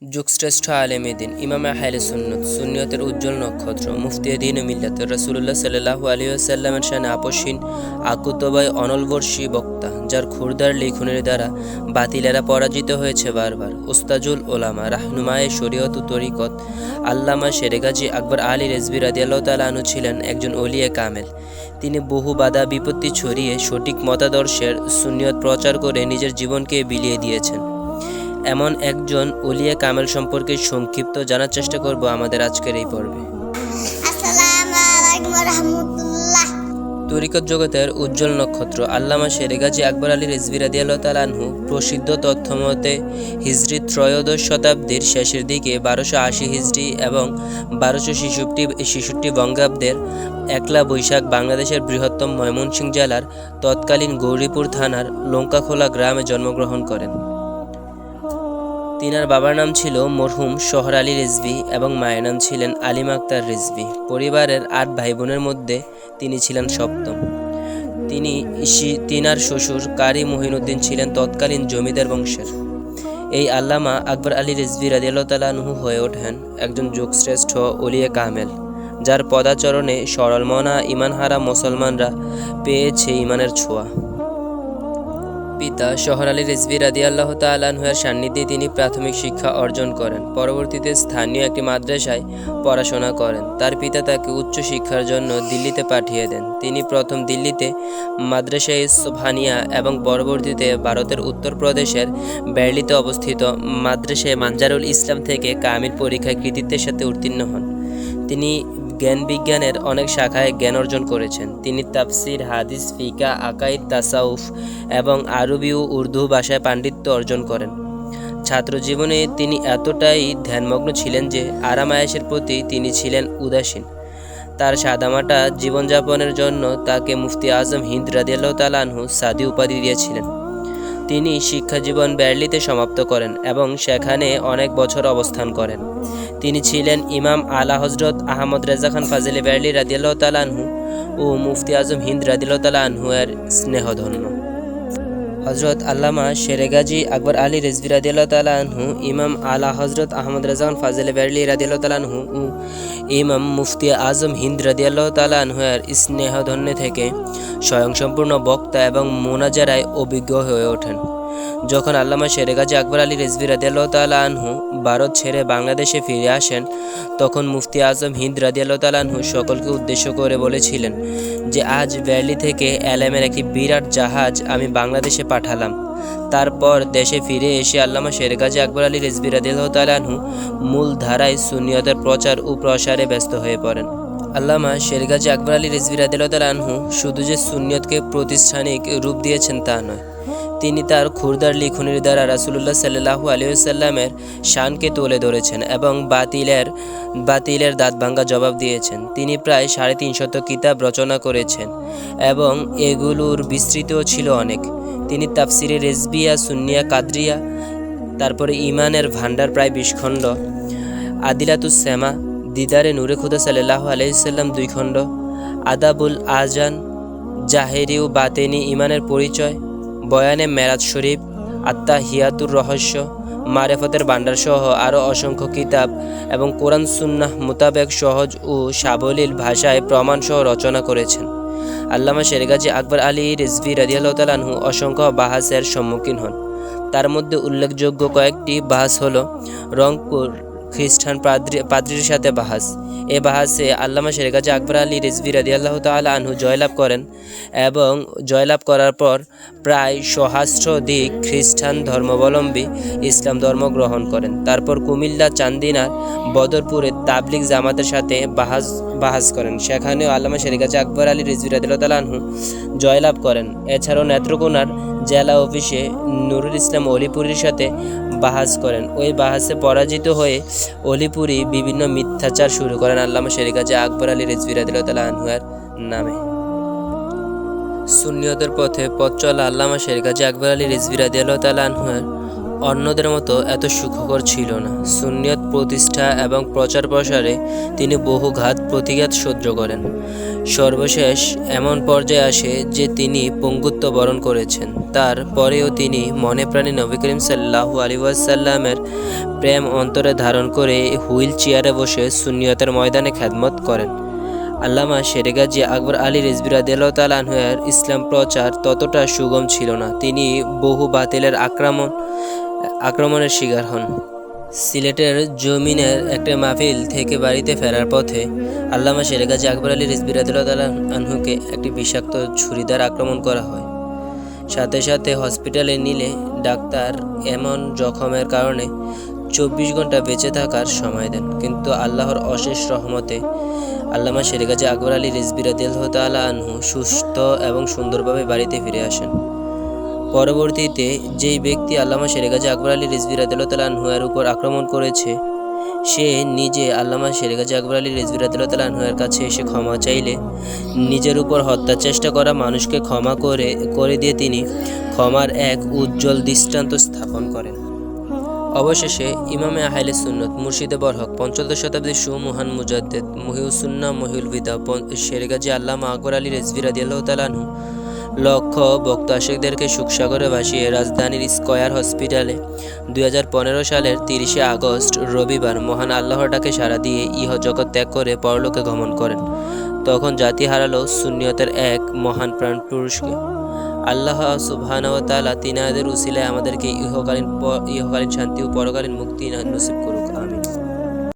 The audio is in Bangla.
যুগশ্রেষ্ঠ আলেম দিন, ইমামে আহলে সুন্নত, সুন্নিয়তের উজ্জ্বল নক্ষত্র, মুফতি দ্বীন ও মিল্লাত, রাসূলুল্লাহ সাল্লাল্লাহু আলাইহি ওয়াসাল্লামের শানে আপোষহীন আকুতোবায় অনলবর্ষী বক্তা, যার ক্ষুরদার লিখনের দ্বারা বাতিলেরা পরাজিত হয়েছে বারবার। উস্তাজুল ওলামা, রাহনুমায়ে শরীয়ত ও তরিকত, আল্লামা শেরে গাজী আকবর আলী রিজভী রাদিয়াল্লাহু তাআলা আনহু ছিলেন একজন ওলিয়ে কামেল। তিনি বহু বাধা বিপত্তি ছড়িয়ে সঠিক মতাদর্শের সুন্নিয়ত প্রচার করে নিজের জীবনকে বিলিয়ে দিয়েছেন। এমন একজন ওলিয়ে কামেল সম্পর্কে সংক্ষিপ্ত জানার চেষ্টা করব আমাদের আজকের এই পর্বে। আসসালামু আলাইকুম ওয়া রাহমাতুল্লাহ। তরিকত জগতের উজ্জ্বল নক্ষত্র আল্লামা শেরে গাজী আকবর আলী রিজভী রাদিয়াল্লাহু তাআলা আনহু প্রসিদ্ধ তথ্যমতে হিজরি ত্রয়োদশ শতাব্দীর শেষের দিকে 1280 হিজরি এবং 1266 বঙ্গাব্দের 1লা বৈশাখ বাংলাদেশের বৃহত্তম ময়মনসিংহ জেলার তৎকালীন গৌরীপুর থানার লঙ্কাখোলা গ্রামে জন্মগ্রহণ করেন। তিনার বাবার নাম ছিল মরহুম শহর আলী রিজভী এবং মায়ের নাম ছিলেন আলিমা আক্তার রিজভী। পরিবারের 8 ভাই বোনের মধ্যে তিনি ছিলেন সপ্তম। তিনার শ্বশুর কারি মহিনুদ্দিন ছিলেন তৎকালীন জমিদার বংশের। এই আল্লামা আকবর আলী রিজভী রাদিয়াল্লাহু তাআলা আনহু হয়ে ওঠেন একজন যুগশ্রেষ্ঠ ওলিয়ে কামেল, যার পদাচরণে সরল মনা ইমানহারা মুসলমানরা পেয়েছে ইমানের ছোঁয়া। পিতা শহর আলী রিজভী রাদিয়াল্লাহু তাআলা আনহুর সান্নিধ্যে তিনি প্রাথমিক শিক্ষা অর্জন করেন। পরবর্তীতে স্থানীয় একটি মাদ্রাসায় পড়াশোনা করেন। তার পিতা তাকে উচ্চ শিক্ষার জন্য দিল্লিতে পাঠিয়ে দেন। তিনি প্রথম দিল্লিতে মাদ্রাসায়ে সুবহানিয়া এবং পরবর্তীতে ভারতের উত্তরপ্রদেশের বেরলিতে অবস্থিত মাদ্রাসায়ে মানজারুল ইসলাম থেকে কামিল পরীক্ষায় কৃতিত্বের সাথে উত্তীর্ণ হন। তিনি জ্ঞান বিজ্ঞানের অনেক শাখায় জ্ঞান অর্জন করেছেন। তিনি তাফসির, হাদিস, ফিকা, আকাইদ, তাসাউফ এবং আরবি ও উর্দু ভাষায় পাণ্ডিত্য অর্জন করেন। ছাত্র জীবনে তিনি এতটাই ধ্যানমগ্ন ছিলেন যে আরাম আয়েশের প্রতি তিনি ছিলেন উদাসীন। তার সাদামাটা জীবনযাপনের জন্য তাকে মুফতি আজম হিন্দ রাদিয়াল্লাহু তাআলা আনহু সাদি উপাধি দিয়েছিলেন। তিনি শিক্ষাজীবন বেরলিতে সমাপ্ত করেন এবং সেখানে অনেক বছর অবস্থান করেন। তিনি ছিলেন ইমাম আলা হজরত আহমদ রেজা খান ফাজিলে বেরলি রাদিয়াল্লাহু তাআলা আনহু ও মুফতি আজম হিন্দ রাদিয়াল্লাহু তাআলা আনহু এর স্নেহধন্য। হজরত আল্লামা শেরে গাজী আকবর আলী রিজভী রাদিয়াল্লাহু তাআলা আনহু, ইমাম আলা হজরত আহমদ রেজা খান ফাজিলে বেরলি রাদিয়াল্লাহু তাআলা আনহু ও ইমাম মুফতি আজম হিন্দ রাদিয়াল্লাহু তাআলা আনহু এর স্নেহধন্য থেকে স্বয়ংসম্পূর্ণ বক্তা এবং মুনাজারায় অভিজ্ঞ হয়ে ওঠেন। যখন আল্লামা শেরে গাজী আকবর আলী রিজভী রাদিয়াল্লাহু তাআলা আনহু ভারত ছেড়ে বাংলাদেশে ফিরে আসেন, তখন মুফতি আজম হিন্দ রাদিয়াল্লাহু তাআলা আনহু সকলকে উদ্দেশ্য করে বলেছিলেন যে আজ বেরলি থেকে এলেমের একটি বিরাট জাহাজ আমি বাংলাদেশে পাঠালাম। তারপর দেশে ফিরে এসে আল্লামা শেরে গাজী আকবর আলী রিজভী রাদিয়াল্লাহু তাআলা আনহু মূল ধারায় সুন্নিয়তের প্রচার ও প্রসারে ব্যস্ত হয়ে পড়েন। আল্লামা শেরে গাজী আকবর আলী রিজভী রাদিয়াল্লাহু তাআলা আনহু শুধু যে সুন্নিয়তকে প্রাতিষ্ঠানিক রূপ দিয়েছেন তা নয়, তিনি তার ক্ষুরদার লিখনের দ্বারা রাসূলুল্লাহ সাল্লাল্লাহু আলাইহি ওয়াসাল্লামের শানকে তুলে ধরেছেন এবং বাতিলের দাঁতভাঙ্গা জবাব দিয়েছেন। তিনি প্রায় 350 কিতাব রচনা করেছেন এবং এগুলোর বিস্তৃতিও ছিল অনেক। তিনি তাফসিরে রেজবিয়া, সুন্নিয়া, কাদরিয়া, তারপরে ইমানের ভান্ডার প্রায় 20 খণ্ড, আদিলাতুস সেমা, দিদারে নূরে খুদা সাল্লাল্লাহু আলাইহি ওয়াসাল্লাম 2 খণ্ড, আদাবুল আজান, জাহেরি ও বাতেনি ইমানের পরিচয়, বয়ানে মেরাজ শরীফ, আত্তাহিয়াতুর রহস্য, মারেফতের ভান্ডার সহ আরও অসংখ্য কিতাব এবং কোরআন সুন্নাহ মোতাবেক সহজ ও সাবলীল ভাষায় প্রমাণসহ রচনা করেছেন। আল্লামা শেরে গাজী আকবর আলী রিজভী রাদিয়াল্লাহু তাআলা আনহু অসংখ্য বাহাসের সম্মুখীন হন। তার মধ্যে উল্লেখযোগ্য কয়েকটি বাহাস হলো রংপুর খ্রিস্টান পাদ্রীর সাথে বাহাস। এ বাহাসে আল্লামা শেরে গাজী আকবর আলী রিজভী রাদিয়াল্লাহু তাআলা আনহু জয়লাভ করেন এবং জয়লাভ করার পর প্রায় সহস্রাধিক খ্রিস্টান ধর্মাবলম্বী ইসলাম ধর্ম গ্রহণ করেন। তারপর কুমিল্লা, চান্দিনার, বদরপুরে তাবলিগ জামাতের সাথে বাহাস করেন। সেখানেও আল্লামা শেরে গাজী আকবর আলী রিজভী রাদিয়াল্লাহু তাআলা আনহু জয়লাভ করেন। এছাড়াও নেত্রকোনার জেলা অফিসে নুরুল ইসলাম অলিপুরীর সাথে বাহাস করেন। ওই বাহাসে পরাজিত হয়ে অলিপুরী বিভিন্ন মিথ্যাচার শুরু করেন আল্লামা শেরে গাজী আকবর আলী রিজভী রাদিয়াল্লাহু তাআলা আনহু এর নামে। সুন্নিয়তের পথে পথ চলা আল্লামা শেরে গাজী আকবর আলী রিজভী রাদিয়াল্লাহু তাআলা আনহু এর অন্যদের মতো এত সুখকর ছিল না। সুন্নিয়ত প্রতিষ্ঠা এবং প্রচার প্রসারে তিনি বহু ঘাত প্রতিঘাত সহ্য করেন। সর্বশেষ এমন পর্যায়ে আসে যে তিনি পঙ্গুত্ব বরণ করেছেন। তারপরেও তিনি মনে প্রাণে নবী করিম সাল্লাল্লাহু আলাইহি ওয়াসাল্লামের প্রেম অন্তরে ধারণ করে হুইল চেয়ারে বসে সুন্নিয়তের ময়দানে খেদমত করেন। আল্লামা শেরে গাজী আকবর আলী রিজভী রাদিয়াল্লাহু তাআলা আনহু-এর ইসলাম প্রচার ততটা সুগম ছিল না। তিনি বহু বাতিলের আক্রমণের শিকার হন। সিলেটের জমিনের একটা মাহফিল থেকে বাড়িতে ফেরার পথে আল্লামা শেরে গাজী আকবর আলী রিজভী রাদিয়াল্লাহু তাআলা আনহুকে একটি বিষাক্ত ছুরি দ্বারা আক্রমণ করা হয়। সাথে সাথে হসপিটালে নিলে ডাক্তার এমন জখমের কারণে 24 ঘন্টা বেঁচে থাকার সময় দেন, কিন্তু আল্লাহর অশেষ রহমতে আল্লামা শেরে গাজী আকবর আলী রিজভী রাদিয়াল্লাহু তাআলা আনহু সুস্থ এবং সুন্দরভাবে বাড়িতে ফিরে আসেন। পরবর্তীতে যেই ব্যক্তি আল্লামা শেরে গাজী আকবর আলী রিজভী রাদিয়াল্লাহু তাআলা আনহু-এর উপর আক্রমণ করেছে, সে নিজে আল্লামা শেরে গাজী আকবর আলী রিজভী রাদিয়াল্লাহু তাআলা আনহু-এর কাছে এসে ক্ষমা চাইলে নিজের উপর হত্যার চেষ্টা করা মানুষকে ক্ষমা করে দিয়ে তিনি ক্ষমার এক উজ্জ্বল দৃষ্টান্ত স্থাপন করেন। অবশেষে ইমামে আহলে সুন্নত মুর্শিদে বরহক পঞ্চদশ শতাব্দীর সুমহান মুজাদ্দেদ মহিউসুন্নাহ মহিউল বিদা শেরে গাজী আল্লামা আকবর আলী রিজভী রাদিয়াল্লাহু তাআলা আনহু লক্ষ ভক্ত আশিকদেরকে সুখসাগরে ভাসিয়ে রাজধানীর স্কয়ার হসপিটালে 2015 সালের 30শে আগস্ট রবিবার মহান আল্লাহর ডাকে সাড়া দিয়ে ইহজগৎ ত্যাগ করে পরলোকে গমন করেন। তখন জাতি হারালো সুন্নিয়তের এক মহান প্রাণ পুরুষকে। আল্লাহ সুবহানাহু ওয়া তাআলা তিনাদের উসিলায় আমাদেরকে ইহকালীন শান্তি ও পরকালীন মুক্তি নসিব করুন।